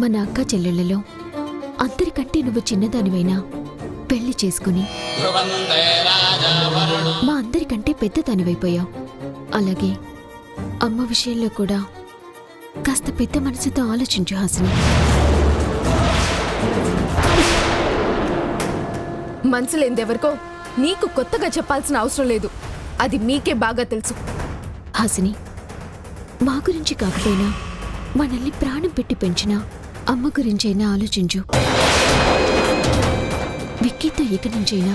మన అక్క చెల్లెళ్లలో అందరికంటే నువ్వు చిన్నదానివైనా పెళ్లి చేసుకుని మా అందరికంటే పెద్దదానివైపోయావు. అలాగే అమ్మ విషయంలో కూడా కాస్త పెద్ద మనసుతో ఆలోచించు హాసిని. మనసులేందెవరికో నీకు కొత్తగా చెప్పాల్సిన అవసరం లేదు. అది మీకే బాగా తెలుసు. హాసిని, మా గురించి కాకపోయినా మనల్ని ప్రాణం పెట్టి పెంచిన అమ్మ గురించైనా ఆలోచించు. విక్కీతో ఇక నుంచైనా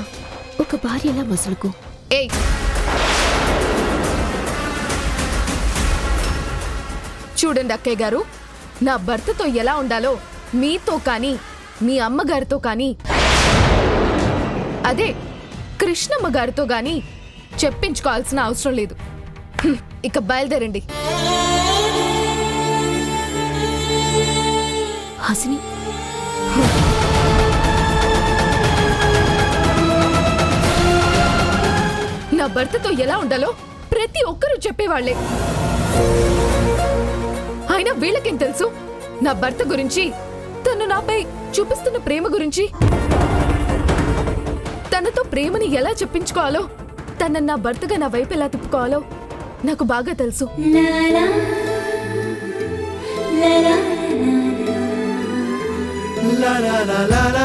ఒక భార్యలా మసులుకో. ఏయ్, చూడండి అక్కయ్య గారు, నా భర్తతో ఎలా ఉండాలో మీతో కానీ మీ అమ్మగారితో కానీ అదే కృష్ణమ్మ గారితో గాని చెప్పించుకోవాల్సిన అవసరం లేదు. ఇక బయలుదేరండి. హాసిని, నా భర్తతో ఎలా ఉండాలో ప్రతి ఒక్కరూ చెప్పేవాళ్లే. అయినా వీళ్ళకేం తెలుసు నా భర్త గురించి, తను నాపై చూపిస్తున్న ప్రేమ గురించి, తనతో ప్రేమని ఎలా చెప్పించుకోవాలో, తన నా భర్తగా నా వైపు ఎలా తిప్పుకోవాలో నాకు బాగా తెలుసు. La la la la la